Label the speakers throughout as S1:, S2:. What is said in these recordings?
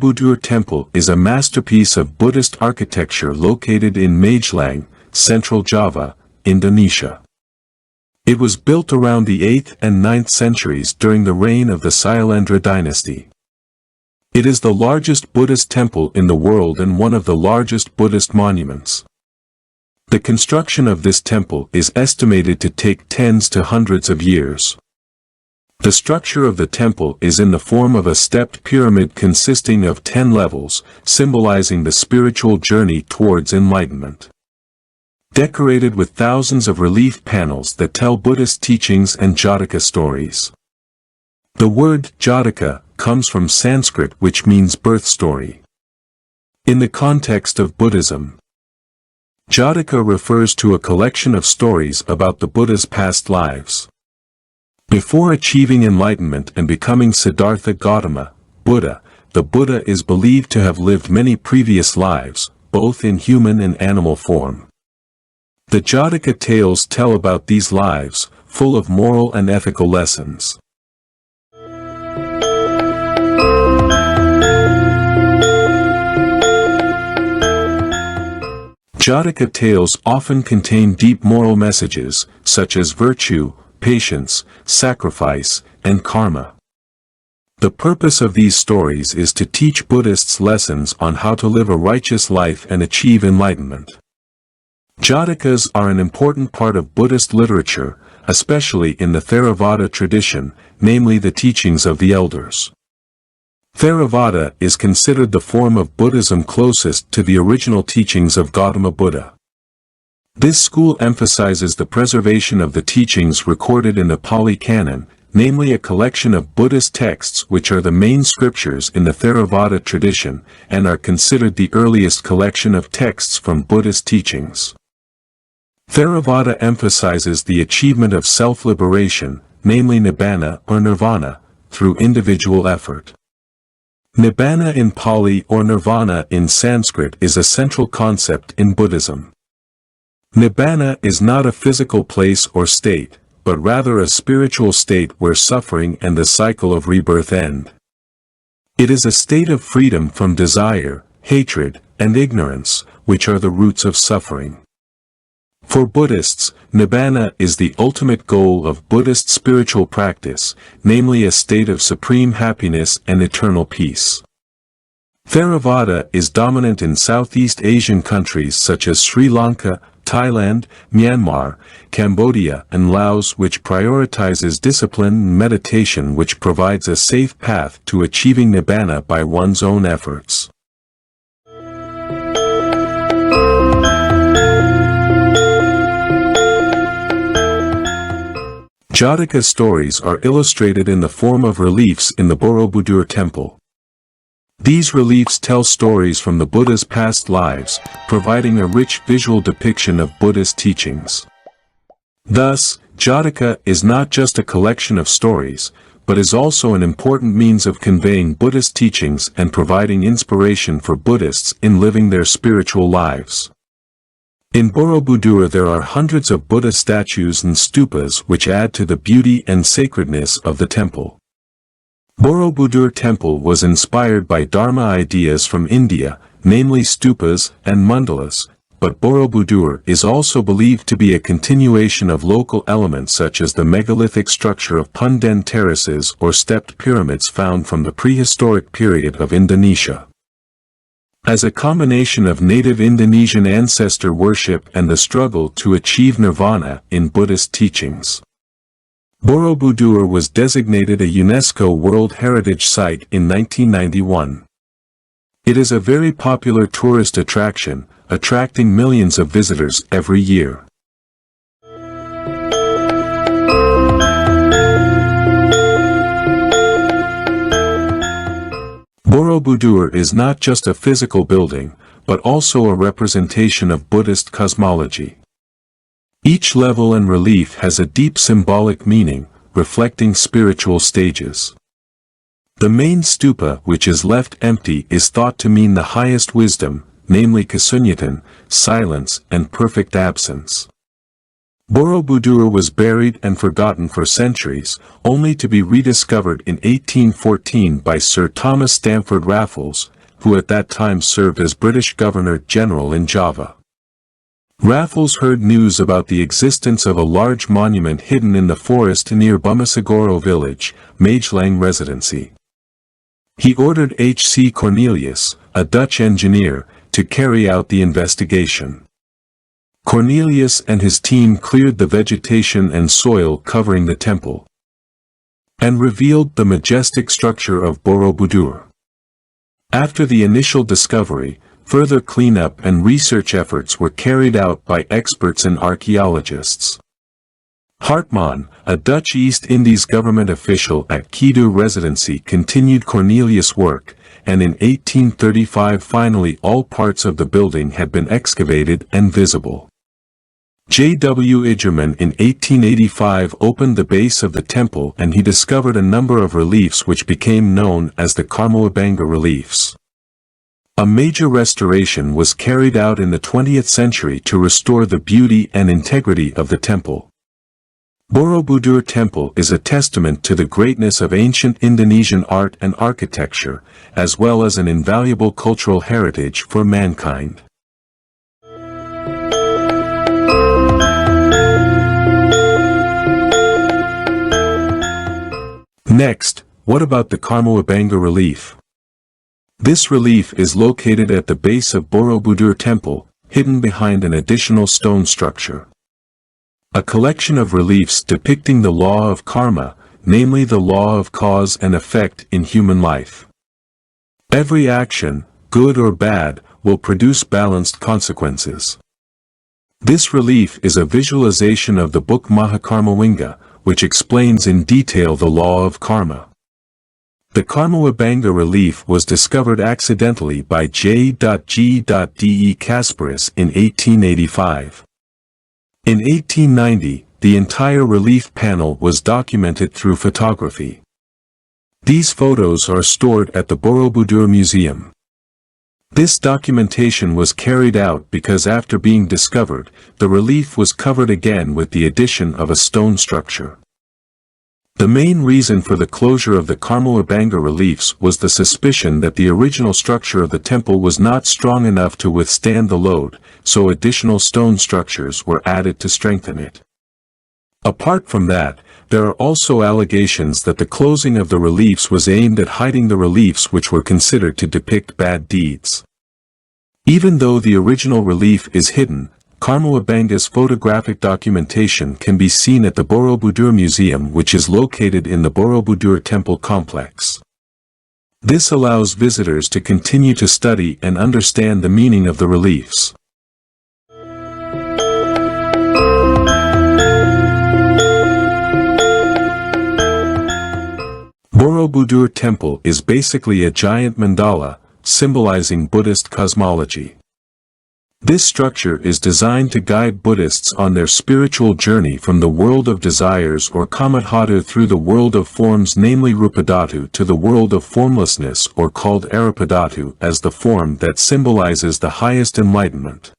S1: Borobudur Temple is a masterpiece of Buddhist architecture located in Magelang, Central Java, Indonesia. It was built around the 8th and 9th centuries during the reign of the Syailendra Dynasty. It is the largest Buddhist temple in the world and one of the largest Buddhist monuments. The construction of this temple is estimated to take tens to hundreds of years. The structure of the temple is in the form of a stepped pyramid consisting of 10 levels, symbolizing the spiritual journey towards enlightenment. Decorated with thousands of relief panels that tell Buddhist teachings and Jataka stories. The word Jataka comes from Sanskrit, which means birth story. In the context of Buddhism, Jataka refers to a collection of stories about the Buddha's past lives. Before achieving enlightenment and becoming Siddhartha Gautama, Buddha, the Buddha is believed to have lived many previous lives, both in human and animal form. The Jataka tales tell about these lives, full of moral and ethical lessons. Jataka tales often contain deep moral messages, such as virtue, patience, sacrifice, and karma. The purpose of these stories is to teach Buddhists lessons on how to live a righteous life and achieve enlightenment. Jatakas are an important part of Buddhist literature, especially in the Theravada tradition, namely the teachings of the elders. Theravada is considered the form of Buddhism closest to the original teachings of Gautama Buddha. This school emphasizes the preservation of the teachings recorded in the Pali Canon, namely a collection of Buddhist texts which are the main scriptures in the Theravada tradition, and are considered the earliest collection of texts from Buddhist teachings. Theravada emphasizes the achievement of self-liberation, namely nibbana or nirvana, through individual effort. Nibbana in Pali or nirvana in Sanskrit is a central concept in Buddhism. Nibbana is not a physical place or state, but rather a spiritual state where suffering and the cycle of rebirth end. It is a state of freedom from desire, hatred, and ignorance, which are the roots of suffering. For Buddhists, nibbana is the ultimate goal of Buddhist spiritual practice, namely a state of supreme happiness and eternal peace. Theravada is dominant in Southeast Asian countries such as Sri Lanka, Thailand, Myanmar, Cambodia, and Laos, which prioritizes discipline and meditation, which provides a safe path to achieving nibbana by one's own efforts. Jataka stories are illustrated in the form of reliefs in the Borobudur Temple. These reliefs tell stories from the Buddha's past lives, providing a rich visual depiction of Buddhist teachings. Thus, Jataka is not just a collection of stories, but is also an important means of conveying Buddhist teachings and providing inspiration for Buddhists in living their spiritual lives. In Borobudur there are hundreds of Buddha statues and stupas which add to the beauty and sacredness of the temple. Borobudur Temple was inspired by Dharma ideas from India, namely stupas and mandalas, but Borobudur is also believed to be a continuation of local elements such as the megalithic structure of Punden terraces or stepped pyramids found from the prehistoric period of Indonesia. As a combination of native Indonesian ancestor worship and the struggle to achieve nirvana in Buddhist teachings, Borobudur was designated a UNESCO World Heritage Site in 1991. It is a very popular tourist attraction, attracting millions of visitors every year. Borobudur is not just a physical building, but also a representation of Buddhist cosmology. Each level and relief has a deep symbolic meaning, reflecting spiritual stages. The main stupa, which is left empty, is thought to mean the highest wisdom, namely kasunyatan, silence, and perfect absence. Borobudur was buried and forgotten for centuries, only to be rediscovered in 1814 by Sir Thomas Stamford Raffles, who at that time served as British Governor-General in Java. Raffles heard news about the existence of a large monument hidden in the forest near Bumasagoro village, Magelang Residency. He ordered H.C. Cornelius, a Dutch engineer, to carry out the investigation. Cornelius and his team cleared the vegetation and soil covering the temple, and revealed the majestic structure of Borobudur. After the initial discovery, further cleanup and research efforts were carried out by experts and archaeologists. Hartmann, a Dutch East Indies government official at Kedu Residency, continued Cornelius' work, and in 1835 finally all parts of the building had been excavated and visible. J. W. Igerman in 1885 opened the base of the temple and he discovered a number of reliefs which became known as the Karmoabanga reliefs. A major restoration was carried out in the 20th century to restore the beauty and integrity of the temple. Borobudur Temple is a testament to the greatness of ancient Indonesian art and architecture, as well as an invaluable cultural heritage for mankind. Next, what about the Karmoabanga relief? This relief is located at the base of Borobudur Temple, hidden behind an additional stone structure. A collection of reliefs depicting the law of karma, namely the law of cause and effect in human life. Every action, good or bad, will produce balanced consequences. This relief is a visualization of the book Mahakarmawinga, which explains in detail the law of karma. The Karmoabanga relief was discovered accidentally by J. G. D. E. Kasparis in 1885. In 1890, the entire relief panel was documented through photography. These photos are stored at the Borobudur Museum. This documentation was carried out because after being discovered, the relief was covered again with the addition of a stone structure. The main reason for the closure of the Karmoabanga reliefs was the suspicion that the original structure of the temple was not strong enough to withstand the load, so additional stone structures were added to strengthen it. Apart from that, there are also allegations that the closing of the reliefs was aimed at hiding the reliefs which were considered to depict bad deeds. Even though the original relief is hidden, Karmoabanga's photographic documentation can be seen at the Borobudur Museum, which is located in the Borobudur Temple complex. This allows visitors to continue to study and understand the meaning of the reliefs. Borobudur Temple is basically a giant mandala, symbolizing Buddhist cosmology. This structure is designed to guide Buddhists on their spiritual journey from the world of desires or kamadhatu through the world of forms, namely rupadhatu, to the world of formlessness, or called arapadhatu, as the form that symbolizes the highest enlightenment.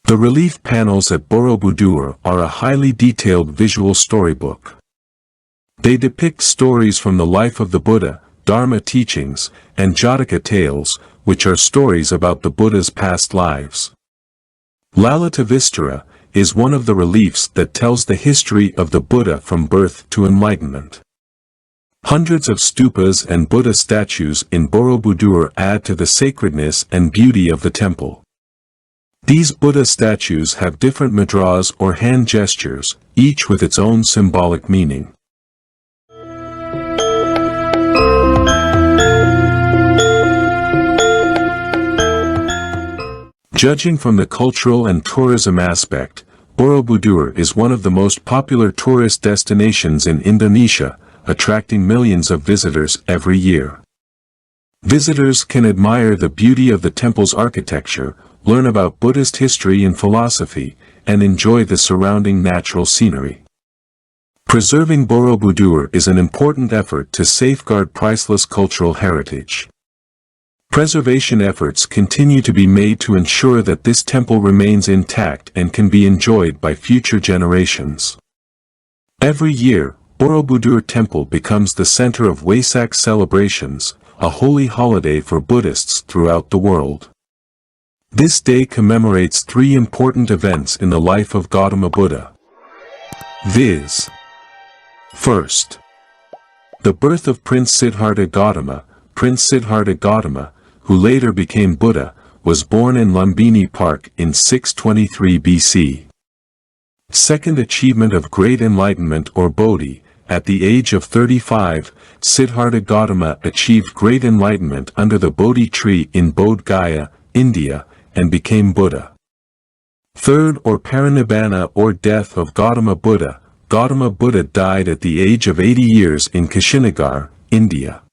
S1: The relief panels at Borobudur are a highly detailed visual storybook. They depict stories from the life of the Buddha, Dharma teachings, and Jataka tales, which are stories about the Buddha's past lives. Lalita Vistara is one of the reliefs that tells the history of the Buddha from birth to enlightenment. Hundreds of stupas and Buddha statues in Borobudur add to the sacredness and beauty of the temple. These Buddha statues have different mudras or hand gestures, each with its own symbolic meaning. Judging from the cultural and tourism aspect, Borobudur is one of the most popular tourist destinations in Indonesia, attracting millions of visitors every year. Visitors can admire the beauty of the temple's architecture, learn about Buddhist history and philosophy, and enjoy the surrounding natural scenery. Preserving Borobudur is an important effort to safeguard priceless cultural heritage. Preservation efforts continue to be made to ensure that this temple remains intact and can be enjoyed by future generations. Every year, Borobudur Temple becomes the center of Wesak celebrations, a holy holiday for Buddhists throughout the world. This day commemorates three important events in the life of Gautama Buddha, viz. First, the birth of Prince Siddhartha Gautama. Prince Siddhartha Gautama, who later became Buddha, was born in Lumbini Park in 623 BC. Second, achievement of great enlightenment or Bodhi. At the age of 35, Siddhartha Gautama achieved great enlightenment under the Bodhi tree in Bodh Gaya, India, and became Buddha. Third, or Parinibbana or death of Gautama Buddha. Gautama Buddha died at the age of 80 years in Kushinagar, India.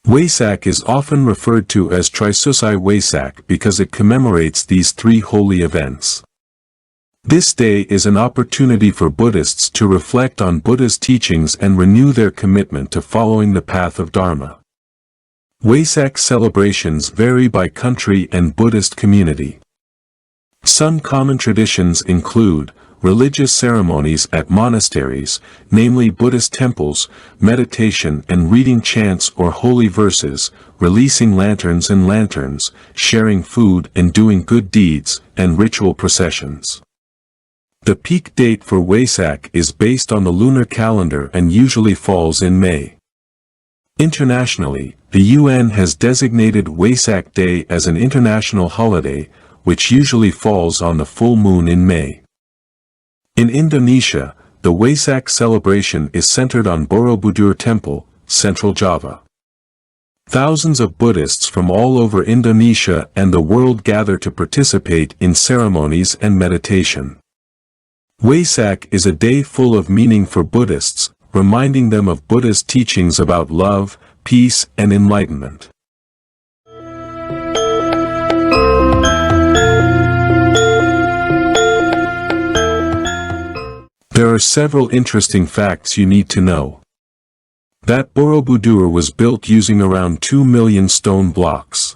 S1: Wesak is often referred to as Trisusai Wesak because it commemorates these three holy events. This day is an opportunity for Buddhists to reflect on Buddha's teachings and renew their commitment to following the path of Dharma. Wesak celebrations vary by country and Buddhist community. Some common traditions include religious ceremonies at monasteries, namely Buddhist temples, meditation and reading chants or holy verses, releasing lanterns and lanterns, sharing food and doing good deeds, and ritual processions. The peak date for Wesak is based on the lunar calendar and usually falls in May. Internationally, the UN has designated Wesak Day as an international holiday, which usually falls on the full moon in May. In Indonesia, the Wesak celebration is centered on Borobudur Temple, Central Java. Thousands of Buddhists from all over Indonesia and the world gather to participate in ceremonies and meditation. Wesak is a day full of meaning for Buddhists, reminding them of Buddha's teachings about love, peace, and enlightenment. There are several interesting facts you need to know. That Borobudur was built using around 2 million stone blocks.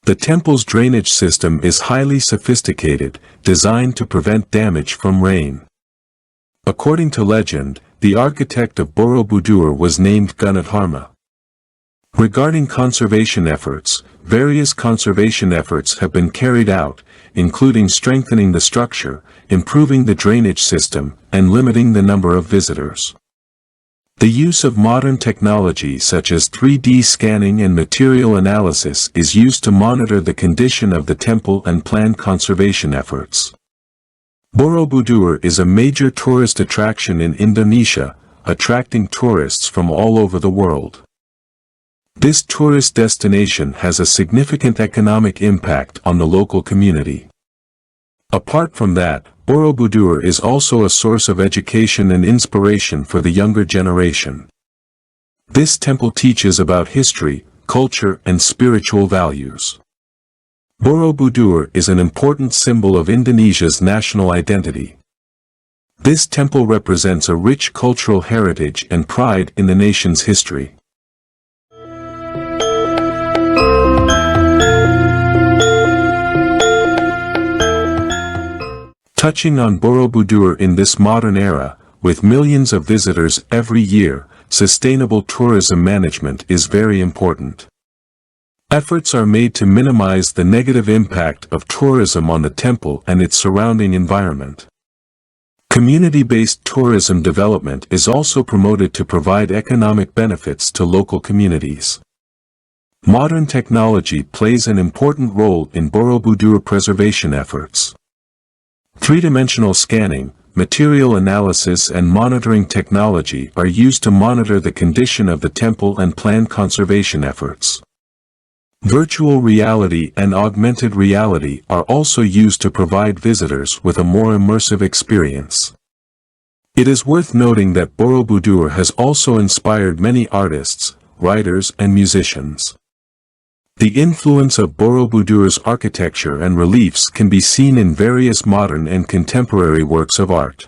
S1: The temple's drainage system is highly sophisticated, designed to prevent damage from rain. According to legend, the architect of Borobudur was named Gunathama. Regarding conservation efforts, various conservation efforts have been carried out, including strengthening the structure, improving the drainage system, and limiting the number of visitors. The use of modern technology such as 3D scanning and material analysis is used to monitor the condition of the temple and plan conservation efforts. Borobudur is a major tourist attraction in Indonesia, attracting tourists from all over the world. This tourist destination has a significant economic impact on the local community. Apart from that, Borobudur is also a source of education and inspiration for the younger generation. This temple teaches about history, culture, and spiritual values. Borobudur is an important symbol of Indonesia's national identity. This temple represents a rich cultural heritage and pride in the nation's history. Touching on Borobudur in this modern era, with millions of visitors every year, sustainable tourism management is very important. Efforts are made to minimize the negative impact of tourism on the temple and its surrounding environment. Community-based tourism development is also promoted to provide economic benefits to local communities. Modern technology plays an important role in Borobudur preservation efforts. Three-dimensional scanning, material analysis and monitoring technology are used to monitor the condition of the temple and plan conservation efforts. Virtual reality and augmented reality are also used to provide visitors with a more immersive experience. It is worth noting that Borobudur has also inspired many artists, writers and musicians. The influence of Borobudur's architecture and reliefs can be seen in various modern and contemporary works of art.